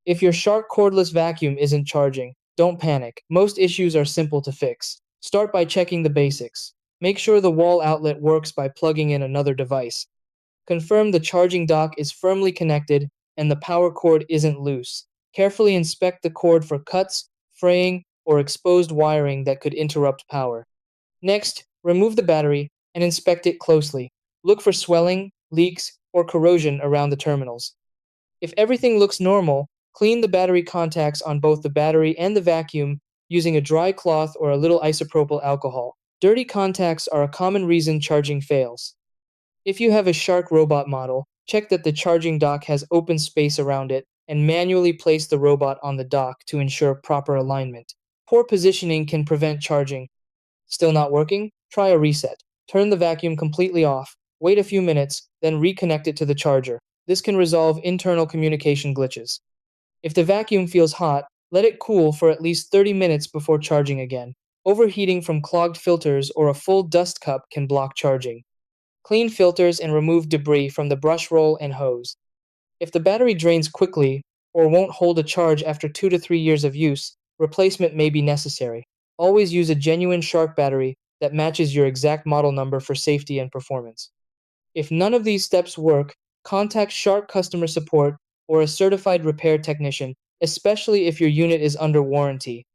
If your Shark cordless vacuum isn't charging, don't panic. Most issues are simple to fix. Start by checking the basics. Make sure the wall outlet works by plugging in another device. Confirm the charging dock is firmly connected and the power cord isn't loose. Carefully inspect the cord for cuts, fraying, or exposed wiring that could interrupt power. Next, remove the battery and inspect it closely. Look for swelling, leaks, or corrosion around the terminals. If everything looks normal, clean the battery contacts on both the battery and the vacuum using a dry cloth or a little isopropyl alcohol. Dirty contacts are a common reason charging fails. If you have a Shark robot model, check that the charging dock has open space around it and manually place the robot on the dock to ensure proper alignment. Poor positioning can prevent charging. Still not working? Try a reset. Turn the vacuum completely off, wait a few minutes, then reconnect it to the charger. This can resolve internal communication glitches. If the vacuum feels hot, let it cool for at least 30 minutes before charging again. Overheating from clogged filters or a full dust cup can block charging. Clean filters and remove debris from the brush roll and hose. If the battery drains quickly or won't hold a charge after 2 to 3 years of use, replacement may be necessary. Always use a genuine Shark battery that matches your exact model number for safety and performance. If none of these steps work, contact Shark customer support or a certified repair technician, especially if your unit is under warranty.